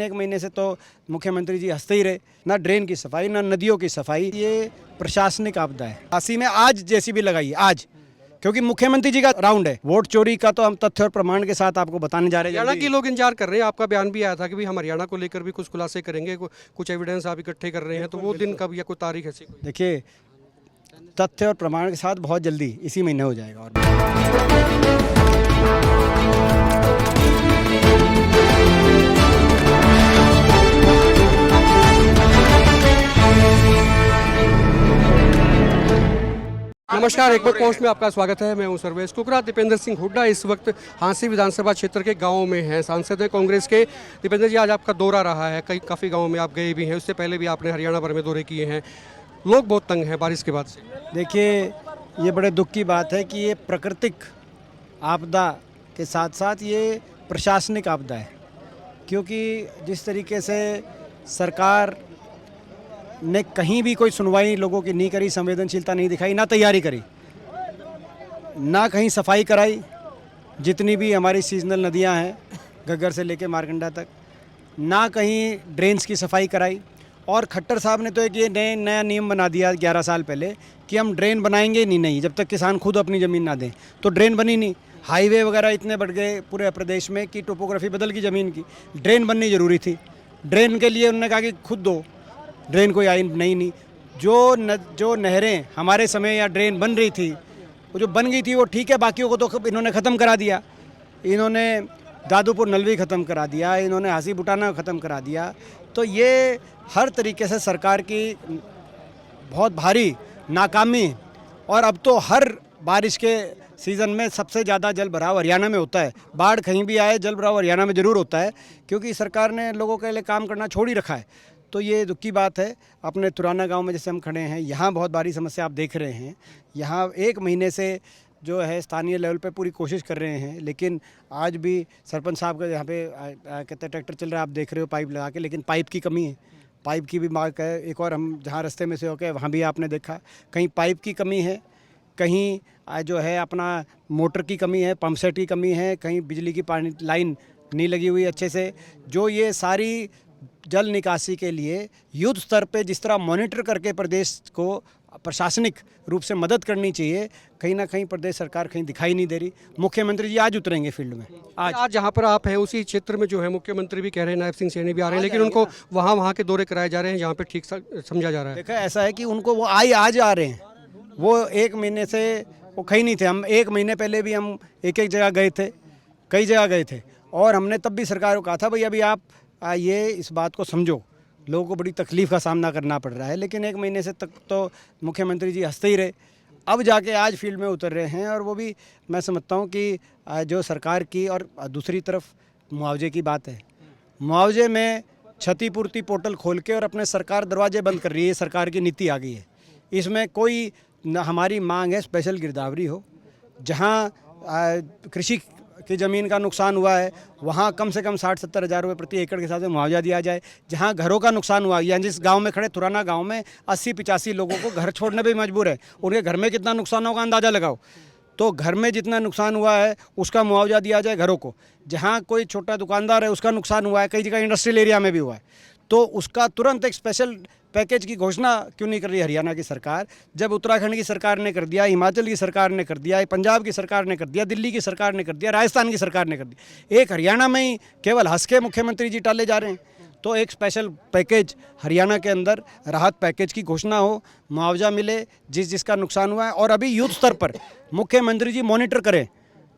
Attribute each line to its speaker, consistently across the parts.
Speaker 1: एक महीने से तो मुख्यमंत्री जी हंसते ही रहे, ना ड्रेन की सफाई ना नदियों की सफाई। ये प्रशासनिक आपदा है। हासी में आज जेसीबी लगाई आज, क्योंकि मुख्यमंत्री जी का राउंड है। वोट चोरी का तो हम तथ्य और प्रमाण के साथ आपको बताने जा रहे हैं।
Speaker 2: हरियाणा के लोग इंतजार कर रहे हैं। आपका बयान भी आया था कि भाई हम हरियाणा को लेकर भी कुछ खुलासे करेंगे, कुछ एविडेंस आप इकट्ठे कर रहे हैं, तो वो दिन कब या कोई तारीख ऐसी कोई?
Speaker 1: देखिए, तथ्य और प्रमाण के साथ बहुत जल्दी इसी महीने हो जाएगा। और
Speaker 2: नमस्कार, एक बार पोस्ट में आपका स्वागत है। मैं हूं सर्वेश कुकरा। दीपेंद्र सिंह हुड्डा इस वक्त हांसी विधानसभा क्षेत्र के गांव में हैं, सांसद हैं कांग्रेस के। दीपेंद्र जी, आज आपका दौरा रहा है, काफ़ी गांवों में आप गए भी हैं, उससे पहले भी आपने हरियाणा भर में दौरे किए हैं। लोग बहुत तंग हैं बारिश के बाद से।
Speaker 1: देखिए, ये बड़े दुख की बात है कि ये प्राकृतिक आपदा के साथ साथ ये प्रशासनिक आपदा है, क्योंकि जिस तरीके से सरकार ने कहीं भी कोई सुनवाई लोगों की नहीं करी, संवेदनशीलता नहीं दिखाई, ना तैयारी करी, ना कहीं सफाई कराई। जितनी भी हमारी सीजनल नदियां हैं, घग्गर से लेके मारकंडा तक, ना कहीं ड्रेन्स की सफाई कराई। और खट्टर साहब ने तो एक ये नया नियम बना दिया 11 साल पहले कि हम ड्रेन बनाएंगे नहीं जब तक किसान खुद अपनी ज़मीन ना दें। तो ड्रेन बनी नहीं। हाईवे वगैरह इतने बढ़ गए पूरे प्रदेश में कि टोपोग्राफी बदल गई ज़मीन की। ड्रेन बननी ज़रूरी थी। ड्रेन के लिए उन्होंने कहा कि खुद दो, ड्रेन कोई आई नहीं। जो नहरें हमारे समय या ड्रेन बन रही थी, वो जो बन गई थी वो ठीक है, बाकियों को तो इन्होंने ख़त्म करा दिया। इन्होंने दादूपुर नलवी ख़त्म करा दिया, इन्होंने हासी बुटाना ख़त्म करा दिया। तो ये हर तरीके से सरकार की बहुत भारी नाकामी। और अब तो हर बारिश के सीज़न में सबसे ज़्यादा जल भराव हरियाणा में होता है। बाढ़ कहीं भी आए, जल भराव हरियाणा में ज़रूर होता है, क्योंकि सरकार ने लोगों के लिए काम करना छोड़ ही रखा है। तो ये दुख की बात है। अपने तुराना गांव में जैसे हम खड़े हैं, यहाँ बहुत भारी समस्या आप देख रहे हैं। यहाँ एक महीने से जो है स्थानीय लेवल पे पूरी कोशिश कर रहे हैं, लेकिन आज भी सरपंच साहब का यहाँ पे कहते हैं ट्रैक्टर चल रहा है, आप देख रहे हो पाइप लगा के, लेकिन पाइप की कमी है। पाइप की भी मांग है। एक और हम जहाँ रास्ते में से होकर वहाँ भी आपने देखा, कहीं पाइप की कमी है, कहीं जो है अपना मोटर की कमी है, पंप सेट की कमी है, कहीं बिजली की पानी लाइन नहीं लगी हुई अच्छे से। जो ये सारी जल निकासी के लिए युद्ध स्तर पे जिस तरह मॉनिटर करके प्रदेश को प्रशासनिक रूप से मदद करनी चाहिए, कहीं ना कहीं प्रदेश सरकार कहीं दिखाई नहीं दे रही। मुख्यमंत्री जी आज उतरेंगे फील्ड में।
Speaker 2: आज जहाँ पर आप हैं उसी क्षेत्र में जो है मुख्यमंत्री भी कह रहे हैं, नायब सिंह सैनी भी आ रहे हैं, लेकिन उनको वहाँ के दौरे कराए जा रहे हैं जहाँ पे ठीक समझा जा रहा है।
Speaker 1: देखा, ऐसा है कि उनको वो आज आ रहे हैं। वो एक महीने से वो कहीं नहीं थे। हम एक महीने पहले भी हम एक जगह गए थे, कई जगह गए थे, और हमने तब भी सरकार को कहा था भाई अभी आप ये इस बात को समझो, लोगों को बड़ी तकलीफ़ का सामना करना पड़ रहा है। लेकिन एक महीने से तक तो मुख्यमंत्री जी हंसते ही रहे। अब जाके आज फील्ड में उतर रहे हैं, और वो भी मैं समझता हूँ कि जो सरकार की, और दूसरी तरफ मुआवजे की बात है। मुआवजे में क्षतिपूर्ति पोर्टल खोल के और अपने सरकार दरवाजे बंद कर रही है। सरकार की नीति आ गई है। इसमें कोई न हमारी मांग है स्पेशल गिरदावरी हो। जहाँ कृषि की ज़मीन का नुकसान हुआ है वहाँ कम से कम 60-70 हज़ार रुपये प्रति एकड़ के हिसाब से मुआवजा दिया जाए। जहाँ घरों का नुकसान हुआ, या जिस गांव में खड़े तुराना गांव में 80-85 लोगों को घर छोड़ने पे मजबूर है। उनके घर में कितना नुकसान होगा अंदाज़ा लगाओ। तो घर में जितना नुकसान हुआ है उसका मुआवजा दिया जाए घरों को। जहाँ कोई छोटा दुकानदार है उसका नुकसान हुआ है, कई जगह इंडस्ट्रियल एरिया में भी हुआ है, तो उसका तुरंत एक स्पेशल पैकेज की घोषणा क्यों नहीं कर रही हरियाणा की सरकार? जब उत्तराखंड की सरकार ने कर दिया, हिमाचल की सरकार ने कर दिया, पंजाब की सरकार ने कर दिया, दिल्ली की सरकार ने कर दिया, राजस्थान की सरकार ने कर दिया, एक हरियाणा में ही केवल हंस के मुख्यमंत्री जी टाले जा रहे हैं। तो एक स्पेशल पैकेज हरियाणा के अंदर राहत पैकेज की घोषणा हो, मुआवजा मिले जिसका नुकसान हुआ है। और अभी युद्ध स्तर पर मुख्यमंत्री जी मॉनिटर करें,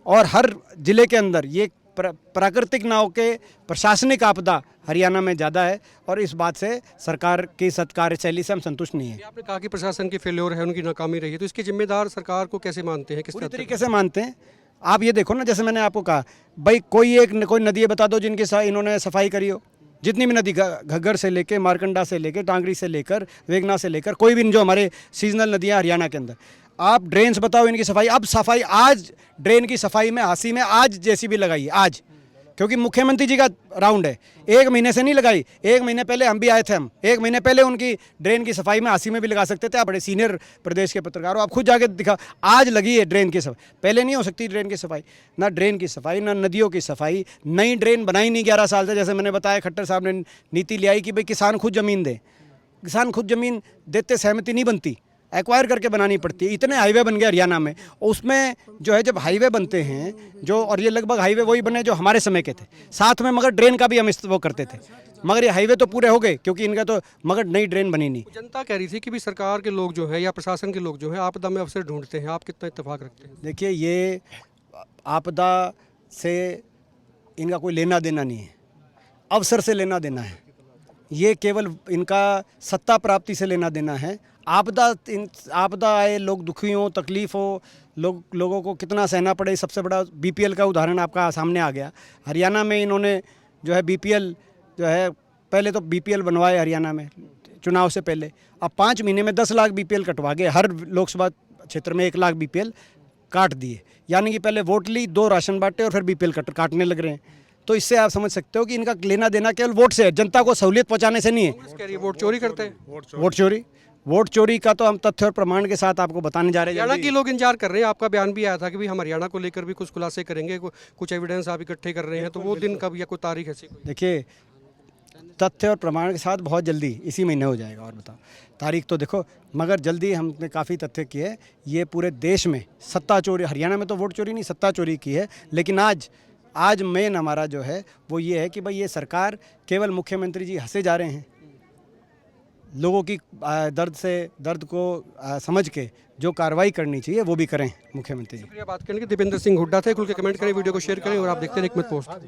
Speaker 1: और हर जिले के अंदर ये प्राकृतिक नाव के प्रशासनिक आपदा हरियाणा में ज़्यादा है, और इस बात से सरकार की कार्यशैली से हम संतुष्ट नहीं है।
Speaker 2: आपने कहा कि प्रशासन की फेल्योर है, उनकी नाकामी रही है, तो इसके जिम्मेदार सरकार को कैसे मानते हैं? किस
Speaker 1: तरीके से मानते हैं? आप ये देखो ना, जैसे मैंने आपको कहा भाई कोई नदी बता दो जिनके साथ इन्होंने सफाई करी हो। जितनी भी नदी, घग्गर से लेकर मारकंडा से लेकर टांगरी से लेकर वेगना से लेकर कोई भी जो हमारे सीजनल नदियाँ हरियाणा के अंदर, आप ड्रेन्स बताओ इनकी सफाई। अब सफाई आज ड्रेन की सफाई में हासी में आज जेसीबी लगाई है। आज क्योंकि मुख्यमंत्री जी का राउंड है, 1 महीने से नहीं लगाई। 1 महीने पहले हम भी आए थे, हम 1 महीने पहले उनकी ड्रेन की सफाई में हांसी में भी लगा सकते थे। आप बड़े सीनियर प्रदेश के पत्रकार हो, आप खुद जाके दिखा, आज लगी है ड्रेन की सफाई, पहले नहीं हो सकती ड्रेन की सफाई। ना ड्रेन की सफाई, ना नदियों की सफाई, नई ड्रेन बनाई नहीं 11 साल से। जैसे मैंने बताया, खट्टर साहब ने नीति ले आई कि भाई किसान खुद ज़मीन दे, किसान खुद ज़मीन देते सहमति नहीं बनती, एक्वायर करके बनानी पड़ती है। इतने हाईवे बन गए हरियाणा में, उसमें जो है जब हाईवे बनते हैं जो, और ये लगभग हाईवे वही बने जो हमारे समय के थे, साथ में मगर ड्रेन का भी हम वो करते थे, मगर ये हाईवे तो पूरे हो गए क्योंकि इनका तो मगर नई ड्रेन बनी नहीं।
Speaker 2: जनता कह रही थी कि भी सरकार के लोग जो है या प्रशासन के लोग जो है आपदा में अवसर ढूंढते हैं, आप कितना इत्तेफाक रखते हैं?
Speaker 1: देखिए, ये आपदा से इनका कोई लेना देना नहीं है, अवसर से लेना देना है। ये केवल इनका सत्ता प्राप्ति से लेना देना है। आपदा आए, लोग दुखी हों, तकलीफ़ हो, लोगों को कितना सहना पड़े। सबसे बड़ा बीपीएल का उदाहरण आपका सामने आ गया। हरियाणा में इन्होंने जो है बीपीएल जो है, पहले तो बीपीएल बनवाए हरियाणा में चुनाव से पहले, अब 5 महीने में 10 लाख बीपीएल कटवा गए। हर लोकसभा क्षेत्र में 1 लाख बीपीएल काट दिए, यानी कि पहले वोट ली, 2 राशन बांटे और फिर बीपीएल काटने लग रहे हैं। तो इससे आप समझ सकते हो कि इनका लेना देना केवल वोट से है, जनता को सहूलियत पहुंचाने से नहीं है।
Speaker 2: कांग्रेस कह रही है वोट चोरी करते हैं।
Speaker 1: वोट चोरी का तो हम तथ्य और प्रमाण के साथ आपको बताने जा रहे हैं।
Speaker 2: हरियाणा के लोग इंतजार कर रहे हैं, आपका बयान भी आया था कि भी हम हरियाणा को लेकर भी कुछ खुलासे करेंगे, कुछ एविडेंस आप इकट्ठे कर रहे हैं, तो वो दिन कब या कोई तारीख ऐसी कोई?
Speaker 1: देखिए, तथ्य और प्रमाण के साथ बहुत जल्दी इसी महीने हो जाएगा। और बताओ तारीख तो देखो, मगर जल्दी हमने काफ़ी तथ्य किए। ये पूरे देश में सत्ता चोरी, हरियाणा में तो वोट चोरी नहीं, सत्ता चोरी की है। लेकिन आज मेन हमारा जो है वो ये है कि भाई ये सरकार, केवल मुख्यमंत्री जी हंसे जा रहे हैं। लोगों की दर्द को समझ के जो कार्रवाई करनी चाहिए वो भी करें मुख्यमंत्री जी।
Speaker 2: शुक्रिया बात करने के। दीपेंद्र सिंह हुड्डा थे। खुल के कमेंट करें, वीडियो को शेयर करें और आप देखते हैं एक मिनट पोस्ट।